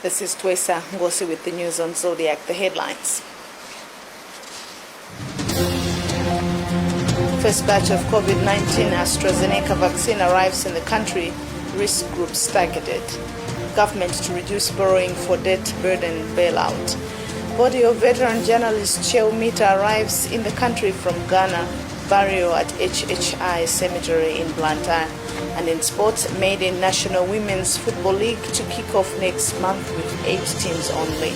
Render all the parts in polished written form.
This is Twesa Ngosi with the news on Zodiak. The headlines. First batch of COVID-19 AstraZeneca vaccine arrives in the country. Risk groups targeted. Government to reduce borrowing for debt burden bailout. Body of veteran journalist Cheo Mita arrives in the country from Ghana. Burial at HHI Cemetery in Blantyre. And in sports, made in National Women's Football League to kick off next month with 8 teams only.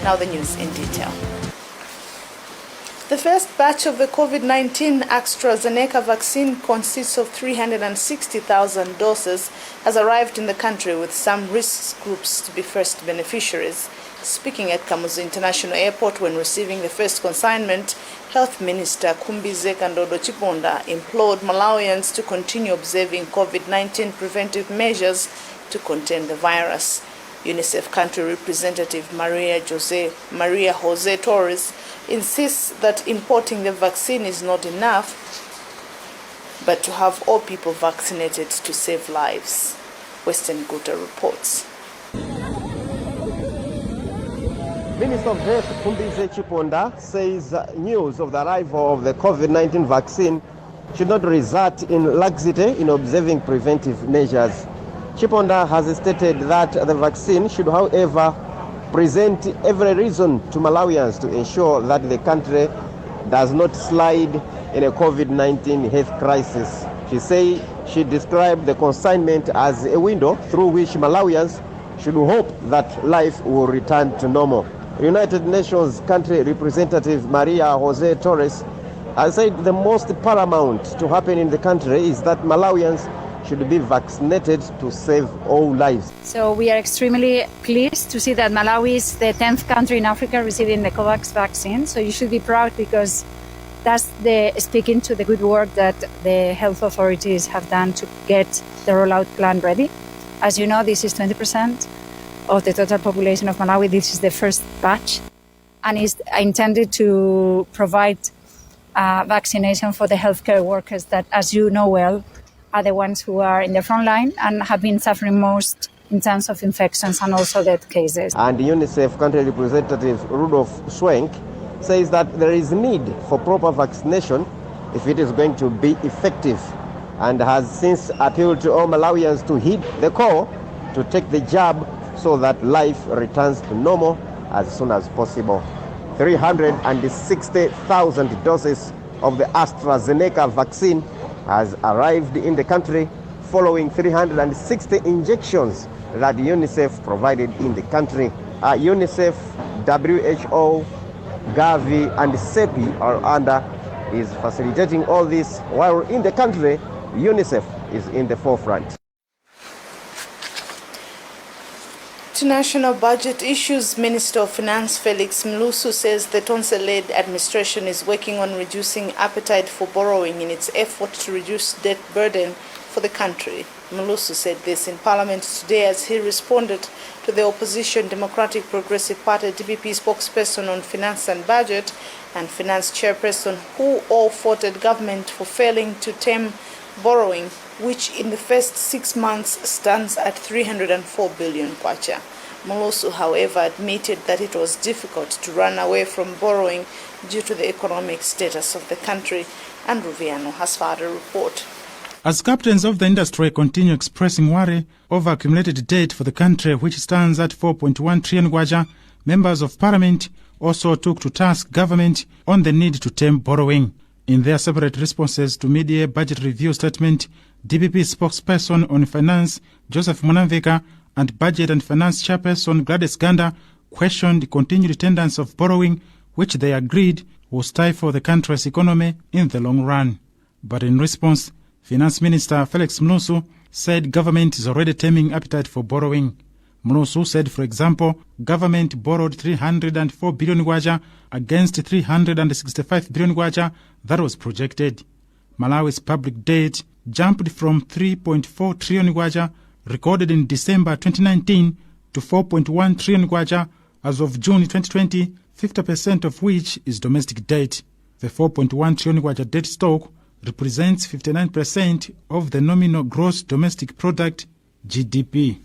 Now the news in detail. The first batch of the COVID-19 AstraZeneca vaccine consists of 360,000 doses, has arrived in the country with some risk groups to be first beneficiaries. Speaking at Kamuzu International Airport when receiving the first consignment, Health Minister Kumbize Kandodo Chiponda implored Malawians to continue observing COVID-19 preventive measures to contain the virus. UNICEF country representative Maria Jose Torres insists that importing the vaccine is not enough, but to have all people vaccinated to save lives. Western Guta reports. Minister of Health Kumbize Chiponda says news of the arrival of the COVID-19 vaccine should not result in laxity in observing preventive measures. Chiponda has stated that the vaccine should, however, present every reason to Malawians to ensure that the country does not slide in a COVID-19 health crisis. She described the consignment as a window through which Malawians should hope that life will return to normal. United Nations country representative Maria Jose Torres has said the most paramount to happen in the country is that Malawians should be vaccinated to save all lives. So we are extremely pleased to see that Malawi is the 10th country in Africa receiving the COVAX vaccine. So you should be proud because that's speaking to the good work that the health authorities have done to get the rollout plan ready. As you know, this is 20% of the total population of Malawi. This is the first batch and is intended to provide vaccination for the healthcare workers that, as you know well, are the ones who are in the front line and have been suffering most in terms of infections and also death cases. And UNICEF country representative Rudolf Schwenk says that there is need for proper vaccination if it is going to be effective, and has since appealed to all Malawians to heed the call to take the jab so that life returns to normal as soon as possible. 360,000 doses of the AstraZeneca vaccine has arrived in the country following 360 injections that UNICEF provided in the country. UNICEF, WHO, Gavi and SEPI are is facilitating all this, while in the country, UNICEF is in the forefront. To national budget issues, Minister of Finance Felix Mlusu says the Tonse-led administration is working on reducing appetite for borrowing in its effort to reduce debt burden for the country. Mlusu said this in Parliament today as he responded to the opposition Democratic Progressive Party DPP spokesperson on finance and budget and finance chairperson who all faulted government for failing to tame borrowing, which in the first 6 months stands at 304 billion kwacha. Mulusu, however, admitted that it was difficult to run away from borrowing due to the economic status of the country. And Ruviano has further report. As captains of the industry continue expressing worry over accumulated debt for the country, which stands at 4.1 trillion kwacha, members of parliament also took to task government on the need to tame borrowing. In their separate responses to mid-year budget review statement, DPP spokesperson on finance Joseph Munamvika and budget and finance chairperson Gladys Ganda questioned the continued tendency of borrowing, which they agreed will stifle the country's economy in the long run. But in response, Finance Minister Felix Mlusu said government is already taming appetite for borrowing. Mlusu said, for example, government borrowed 304 billion kwacha against 365 billion kwacha that was projected. Malawi's public debt jumped from 3.4 trillion kwacha recorded in December 2019 to 4.1 trillion kwacha as of June 2020, 50% of which is domestic debt. The 4.1 trillion kwacha debt stock represents 59% of the nominal gross domestic product, GDP.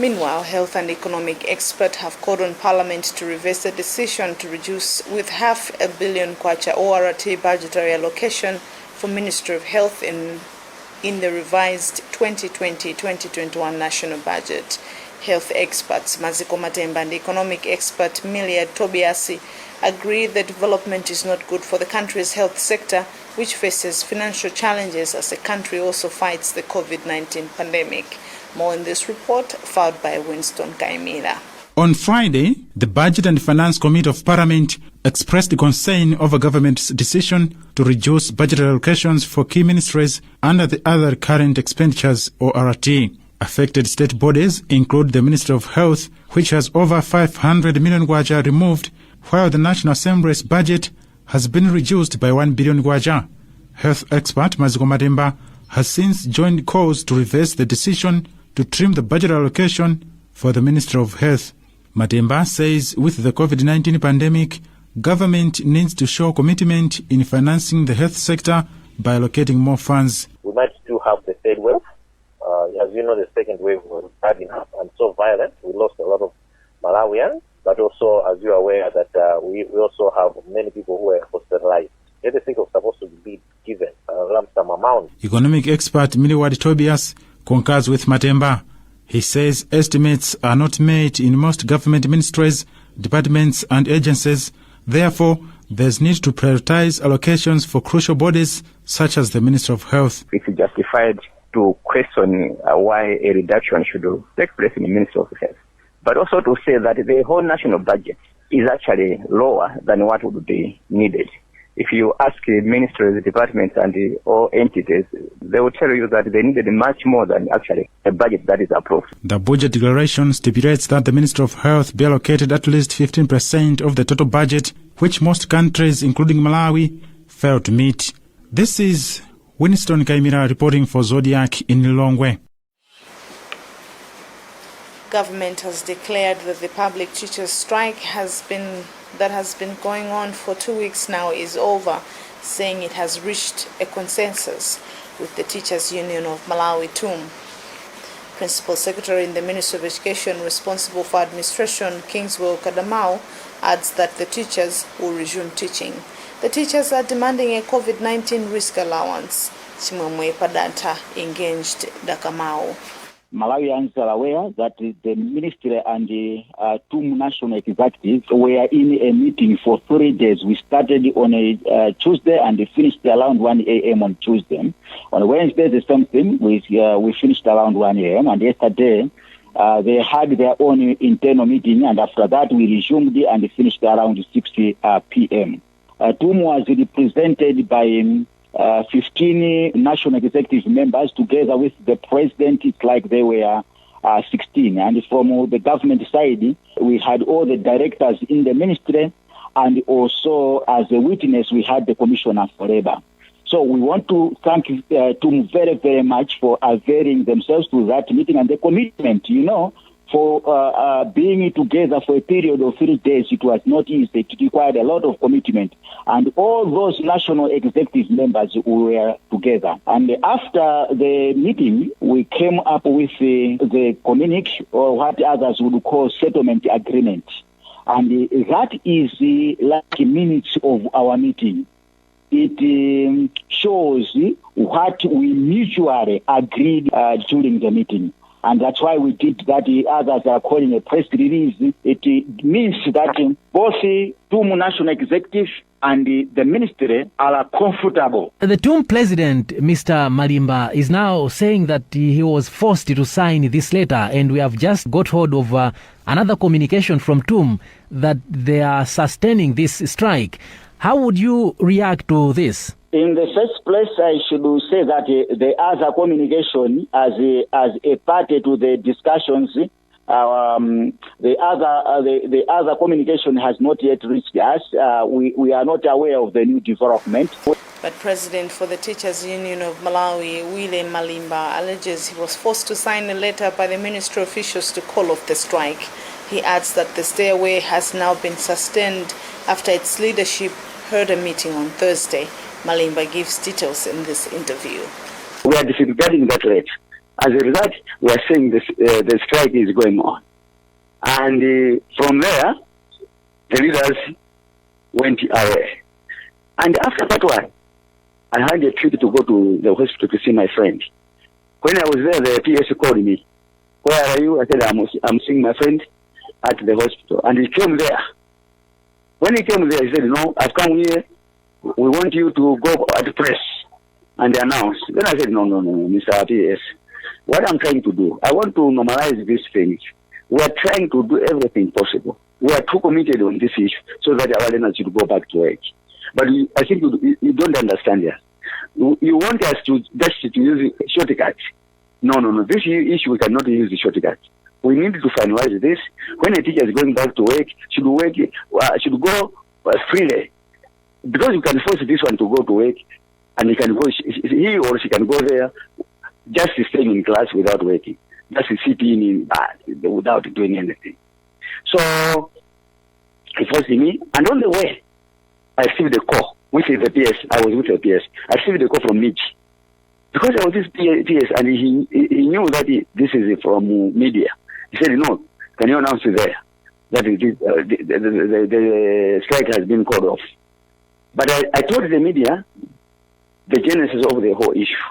Meanwhile, health and economic experts have called on Parliament to reverse the decision to reduce with $500 million kwacha ORT budgetary allocation for Ministry of Health in the revised 2020-2021 national budget. Health experts Maziko Matemba and economic expert Milia Tobiasi agree the development is not good for the country's health sector, which faces financial challenges as the country also fights the COVID-19 pandemic. More in this report, filed by Winston Kaimira. On Friday, the Budget and Finance Committee of Parliament expressed concern over government's decision to reduce budgetary allocations for key ministries under the Other Current Expenditures (ORT). Affected state bodies include the Ministry of Health, which has over 500 million kwacha removed, while the National Assembly's budget has been reduced by 1 billion kwacha. Health expert Maziko Matemba has since joined calls to reverse the decision to trim the budget allocation for the Ministry of Health. Matemba says with the COVID-19 pandemic, government needs to show commitment in financing the health sector by allocating more funds. We might still have the third wave. As you know, the second wave was bad enough and so violent. We lost a lot of Malawians, but also, as you are aware, that we also have many people who were hospitalized. Everything was supposed to be given a lump sum amount. Economic expert Mibawa Tobias concurs with Matemba. He says estimates are not made in most government ministries, departments and agencies. Therefore, there's need to prioritize allocations for crucial bodies such as the Ministry of Health. It's justified to question why a reduction should take place in the Ministry of Health, but also to say that the whole national budget is actually lower than what would be needed. If you ask the ministries, departments, and all entities, they will tell you that they needed much more than actually a budget that is approved. The budget declaration stipulates that the Ministry of Health be allocated at least 15% of the total budget, which most countries, including Malawi, fail to meet. This is Winston Kaimira reporting for Zodiak in Lilongwe. Government has declared that the public teachers' strike has been going on for 2 weeks now is over, saying it has reached a consensus with the Teachers Union of Malawi, TUM. Principal Secretary in the Ministry of Education responsible for administration, Kingswell Kadamau, adds that the teachers will resume teaching. The teachers are demanding a COVID-19 risk allowance. Chimwemwe Padanta engaged Dakamau. Malawians are aware that the ministry and the TUM national executives were in a meeting for 3 days. We started on a Tuesday and finished around 1 a.m. on Tuesday. On Wednesday, the same thing. We finished around 1 a.m. And yesterday, they had their own internal meeting. And after that, we resumed and finished around 6 p.m. TUM was represented by 15 national executive members together with the president. It's like they were 16. And from the government side, we had all the directors in the ministry, and also as a witness, we had the commissioner for labor. So we want to thank TUM very, very much for availing themselves to that meeting and the commitment, for being together for a period of 3 days. It was not easy. It required a lot of commitment. And all those national executive members were together. And after the meeting, we came up with the communique, or what others would call settlement agreement. And that is like minutes of our meeting. It shows what we mutually agreed during the meeting. And that's why we did that. The others are calling a press release. It means that both TUM national executive and the ministry are comfortable. The TUM president, Mr. Malimba, is now saying that he was forced to sign this letter, and we have just got hold of another communication from TUM that they are sustaining this strike. How would you react to this? In the first place, I should say that the other communication as a party to the discussions, the other communication has not yet reached us. We are not aware of the new development. But President for the Teachers Union of Malawi, Wile Malimba, alleges he was forced to sign a letter by the ministry officials to call off the strike. He adds that the stay away has now been sustained after its leadership heard a meeting on Thursday. Malimba gives details in this interview. We are disregarding that letter. As a result, we are saying this, the strike is going on. And from there, the leaders went away. And after that one, I had a trip to go to the hospital to see my friend. When I was there, the PS called me. Where are you? I said, I'm seeing my friend at the hospital. And he came there. When he came there, he said, no, I've come here. We want you to go at the press and announce. Then I said, no, Mr. PS. What I'm trying to do, I want to normalize these things. We are trying to do everything possible. We are too committed on this issue so that our learners should go back to work. But I think you don't understand this. You want us to just to use shortcuts. No. This issue we cannot use the shortcuts. We need to finalize this. When a teacher is going back to work, should go freely. Because you can force this one to go to work, and he or she can go there just staying in class without working, just sitting in without doing anything. So he forced me, and on the way, I received a call with the PS. I was with the PS. I received a call from Mitch. Because I was with PS, and he knew that this is from media. He said, no, can you announce it there that the strike has been called off? But I told the media the genesis of the whole issue.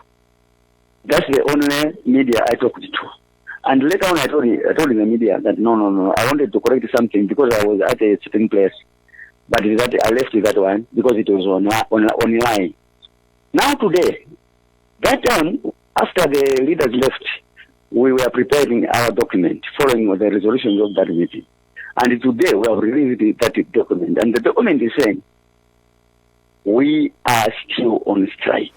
That's the only media I talked to. And later on, I told the media that no, I wanted to correct something because I was at a certain place. But that I left that one because it was online. Now today, that time, after the leaders left, we were preparing our document following the resolutions of that meeting. And today, we have released that document. And the document is saying, we are still on strike.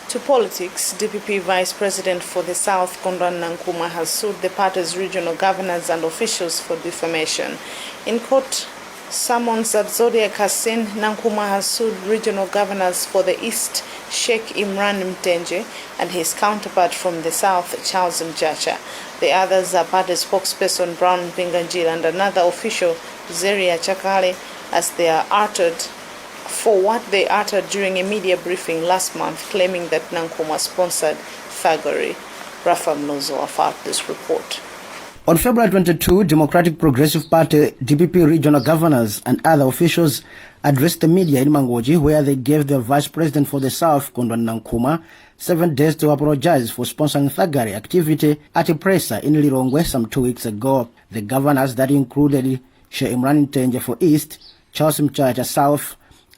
To politics, DPP Vice President for the South, Kwagwanji Nkhani, has sued the party's regional governors and officials for defamation. In court summons that Zodiak has seen, Nkhani has sued regional governors for the East, Sheikh Imran Mtenje, and his counterpart from the South, Charles Mchacha. The others are party spokesperson Brown Kwagwanji and another official, Lazarus Chakwera, as they are uttered for what they uttered during a media briefing last month, claiming that Nkhani sponsored thuggery. Rafa Mlozo filed this report. On February 22, Democratic Progressive Party DPP regional governors and other officials addressed the media in Mangoji, where they gave the Vice President for the South, Kwagwanji Nkhani, 7 days to apologize for sponsoring thuggery activity at a presser in Lilongwe some 2 weeks ago. The governors that included Sheikh Imran Mtenje for East, Charles Mchacha South,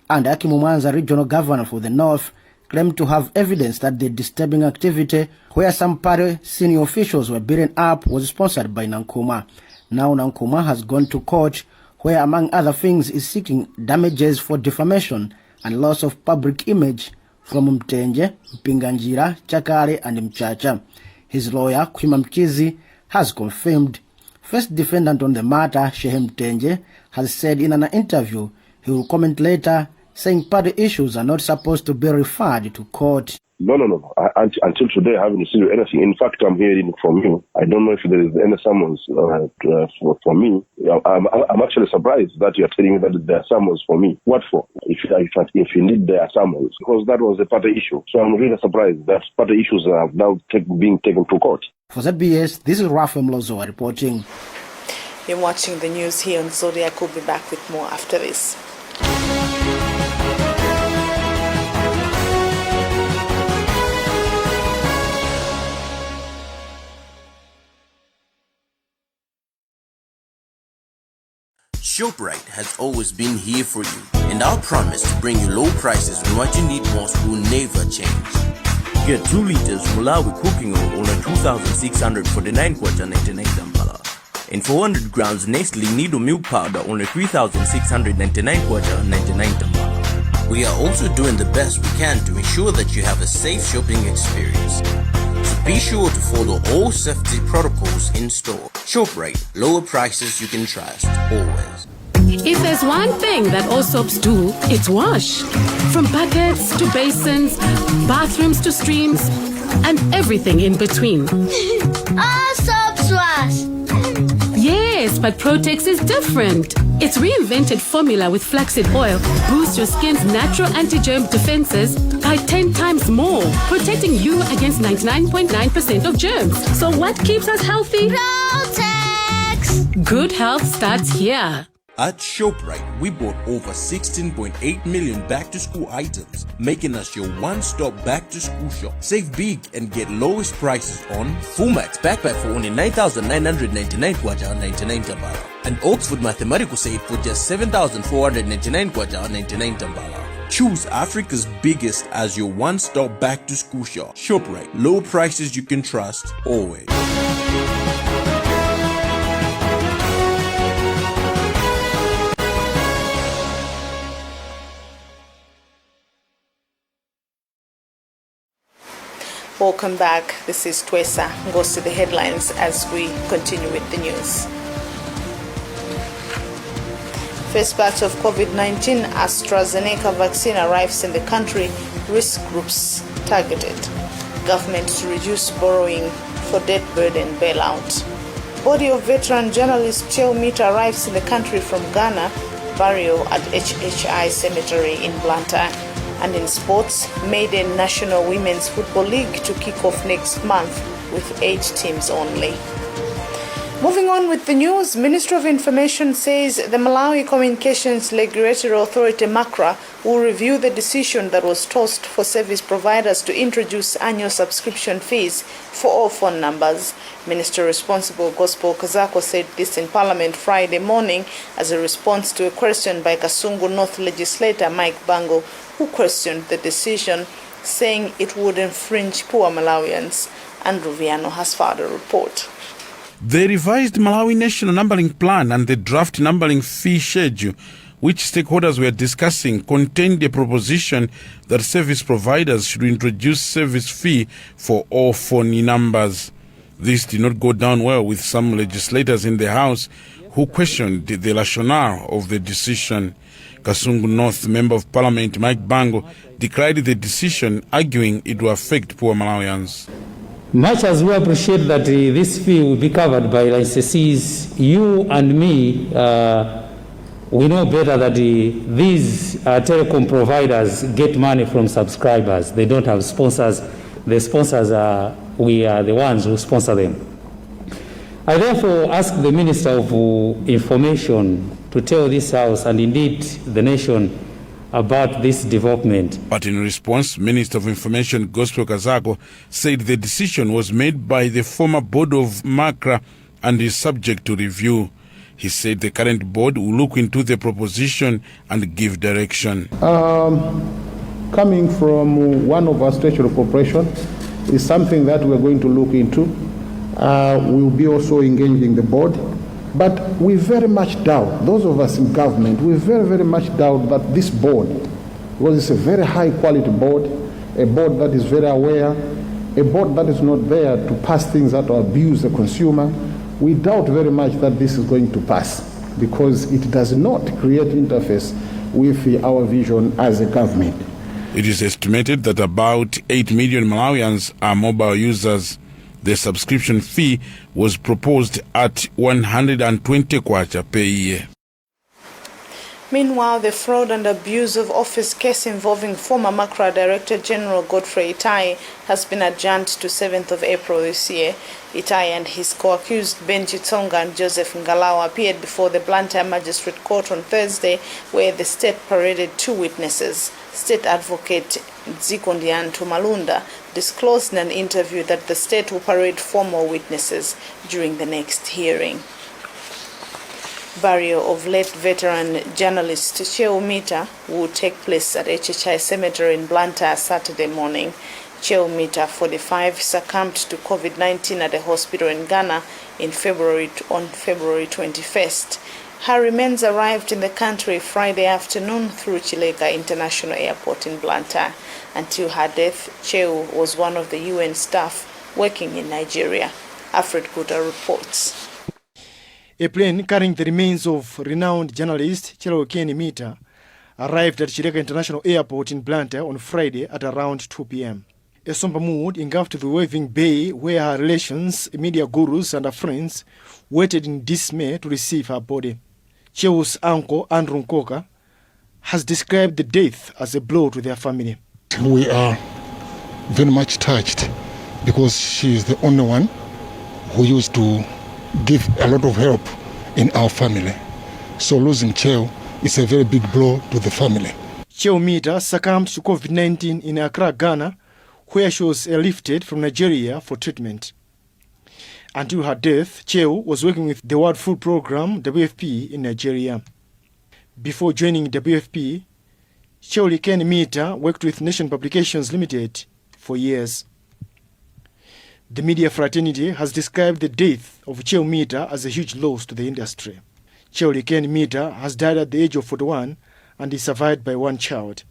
and Hakeem Mwanza, regional governor for the North, claimed to have evidence that the disturbing activity where some party senior officials were beaten up was sponsored by Nkhani. Now Nkhani has gone to court where, among other things, is seeking damages for defamation and loss of public image from Mtenje, Mpinganjira, Chakwera and Mchacha. His lawyer, Kwima Mkizi, has confirmed. First defendant on the matter, Sheikh Mtenje, has said in an interview he will comment later, saying party issues are not supposed to be referred to court. No. Until today, I haven't received anything. In fact, I'm hearing from you. I don't know if there is any summons for me. I'm actually surprised that you're telling me that there are summons for me. What for? If indeed there are summons, because that was a party issue. So I'm really surprised that party issues are now being taken to court. For ZBS, this is Rafa Mlozo reporting. You're watching the news here on Zodiak. We'll be back with more after this. ShopRite has always been here for you, and our promise to bring you low prices when what you need most will never change. Get 2 liters Malawi cooking oil only 2,649 kwacha 99 Kampala, and 400 grams Nestle Nido milk powder only 3,699 kwacha 99 Kampala. We are also doing the best we can to ensure that you have a safe shopping experience. So be sure to follow all safety protocols in store. ShopRite, lower prices you can trust, always. If there's one thing that all soaps do, it's wash. From buckets to basins, bathrooms to streams, and everything in between. All soaps wash. Yes. yes, but Protex is different. Its reinvented formula with flaxseed oil boosts your skin's natural anti-germ defenses by 10 times more, protecting you against 99.9% of germs. So what keeps us healthy? Protex! Good health starts here. At ShopRite, we bought over 16.8 million back-to-school items, making us your one-stop back-to-school shop. Save big and get lowest prices on Fullmax backpack for only 9,999 kwacha or 99 tambala, and Oxford Mathematical Set for just 7,499 kwacha or 99 tambala. Choose Africa's biggest as your one-stop back-to-school shop. ShopRite, low prices you can trust always. Welcome back. This is Twesa. Goes to the headlines as we continue with the news. First batch of COVID-19 AstraZeneca vaccine arrives in the country. Risk groups targeted. Government to reduce borrowing for debt burden bailout. Body of veteran journalist Chilima arrives in the country from Ghana. Burial at HHI Cemetery in Blantyre. And in sports, Maiden National Women's Football League to kick off next month with 8 teams only. Moving on with the news, Ministry of Information says the Malawi Communications Regulatory Authority MACRA will review the decision that was tossed for service providers to introduce annual subscription fees for all phone numbers. Minister responsible Gospel Kazako said this in Parliament Friday morning as a response to a question by Kasungu North legislator Mike Bango, who questioned the decision, saying it would infringe poor Malawians. Andrew Viano has further report. The revised Malawi National Numbering Plan and the draft numbering fee schedule, which stakeholders were discussing, contained a proposition that service providers should introduce service fee for all phone numbers. This did not go down well with some legislators in the House who questioned the rationale of the decision. Kasungu North Member of Parliament Mike Bango decried the decision, arguing it will affect poor Malawians. Much as we appreciate that this fee will be covered by licensees, you and me, we know better that these telecom providers get money from subscribers. They don't have sponsors. The sponsors we are the ones who sponsor them. I therefore ask the Minister of Information to tell this House and indeed the nation about this development. But in response, Minister of Information Gospel Kazako said the decision was made by the former board of MACRA and is subject to review. He said the current board will look into the proposition and give direction. Coming from one of our statutory corporation is something that we're going to look into. We'll be also engaging the board. But we very much doubt, those of us in government, we very much doubt that this board, because it's a very high quality board, a board that is very aware, a board that is not there to pass things that will abuse the consumer, we doubt very much that this is going to pass because it does not create interface with our vision as a government. It is estimated that about 8 million Malawians are mobile users. The subscription fee was proposed at 120 kwacha per year. Meanwhile, the fraud and abuse of office case involving former MACRA Director General Godfrey Itai has been adjourned to 7th of April this year. Itai and his co-accused Benji Tsonga and Joseph Ngalawa appeared before the Blantyre Magistrate Court on Thursday, where the state paraded 2 witnesses. State Advocate Zikondian Tumalunda disclosed in an interview that the state will parade 4 more witnesses during the next hearing. Burial of late veteran journalist Chilima will take place at HHI Cemetery in Blantyre Saturday morning. Chilima, 45, succumbed to COVID-19 at a hospital in Ghana on February 21st. Her remains arrived in the country Friday afternoon through Chilega International Airport in Blantyre. Until her death, Cheu was one of the UN staff working in Nigeria. Alfred Guta reports. A plane carrying the remains of renowned journalist Chilima arrived at Chilega International Airport in Blantyre on Friday at around 2 p.m. a somber mood engulfed the waving bay where her relations, media gurus and her friends waited in dismay to receive her body. Cheu's uncle, Andrew Nkoka, has described the death as a blow to their family. We are very much touched because she is the only one who used to give a lot of help in our family. So losing Cheu is a very big blow to the family. Cheu Mita succumbed to COVID-19 in Accra, Ghana, where she was airlifted from Nigeria for treatment. Until her death, Cheu was working with the World Food Programme, WFP, in Nigeria. Before joining WFP, Cheu Liken Mita worked with Nation Publications Limited for years. The media fraternity has described the death of Cheu Mita as a huge loss to the industry. Cheu Liken Mita has died at the age of 41 and is survived by one child.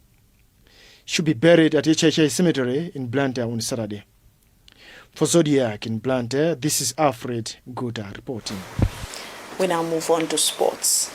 She will be buried at HHI Cemetery in Blantyre on Saturday. For Zodiak in Blantyre, this is Alfred Guta reporting. We now move on to sports.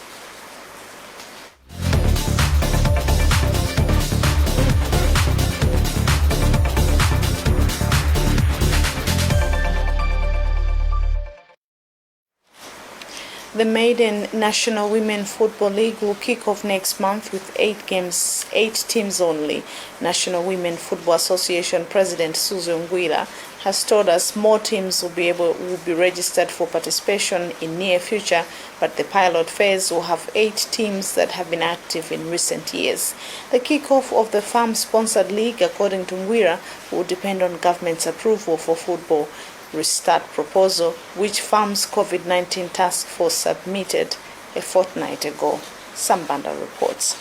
The maiden National Women Football League will kick off next month with 8 games, 8 teams only. National Women Football Association President Suzy Ngwira has told us more teams will be registered for participation in near future, but the pilot phase will have 8 teams that have been active in recent years. The kickoff of the farm-sponsored league, according to Ngwira, will depend on government's approval for football restart proposal, which Farm's COVID-19 task force submitted a fortnight ago. Sambanda reports.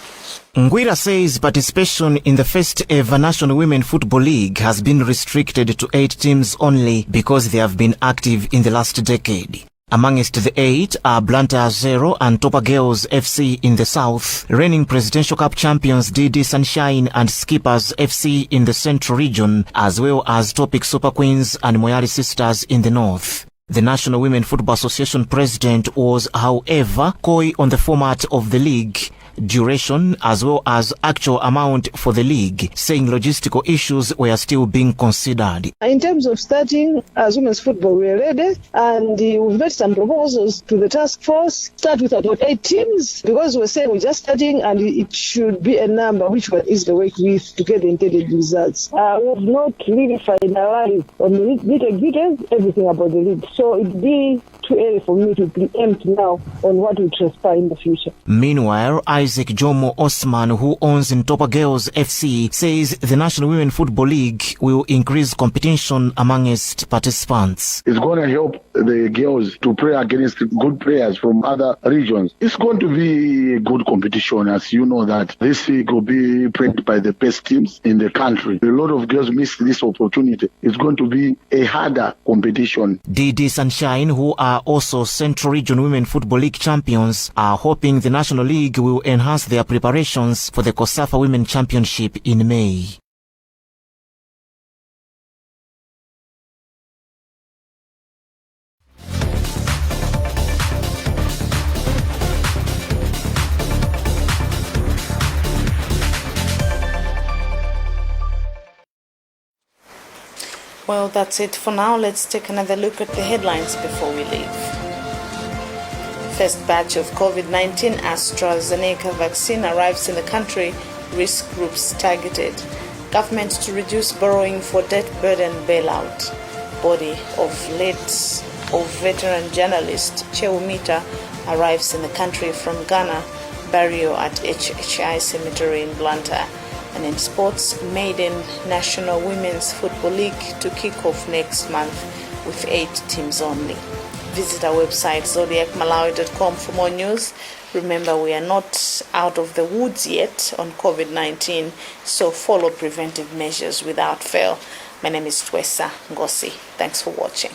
Ngwira says participation in the first ever National Women Football League has been restricted to 8 teams only because they have been active in the last decade. Amongst the 8 are Blantyre 0 and Topper Girls FC in the south, reigning Presidential Cup champions DD Sunshine and Skippers FC in the central region, as well as Topic Super Queens and Moyali Sisters in the north. The National Women Football Association president was, however, coy on the format of the league, duration as well as actual amount for the league, saying logistical issues were still being considered. In terms of starting as women's football, we are ready, and we've made some proposals to the task force. Start with about 8 teams because we're saying we're just starting, and it should be a number which one is the work with to get the intended results. We have not really finalized on the nitty-gritty everything about the league, so it'd be too early for me to preempt now on what will transpire in the future. Meanwhile, Isaac Jomo Osman, who owns Topper Girls FC, says the National Women Football League will increase competition amongst participants. It's going to help the girls to play against good players from other regions. It's going to be a good competition, as you know that this league will be played by the best teams in the country. A lot of girls miss this opportunity. It's going to be a harder competition. DD Sunshine, who are also Central Region Women Football League champions, are hoping the National League will enhance their preparations for the COSAFA Women Championship in May. Well, that's it for now. Let's take another look at the headlines before we leave. First batch of COVID-19 AstraZeneca vaccine arrives in the country, risk groups targeted. Government to reduce borrowing for debt burden bailout. Body of veteran journalist Cheu Mita arrives in the country from Ghana, burial at HHI Cemetery in Blantyre. And in sports, maiden National Women's Football League to kick off next month with 8 teams only. Visit our website zodiacmalawi.com for more news. Remember, we are not out of the woods yet on COVID-19, so follow preventive measures without fail. My name is Twesa Ngosi. Thanks for watching.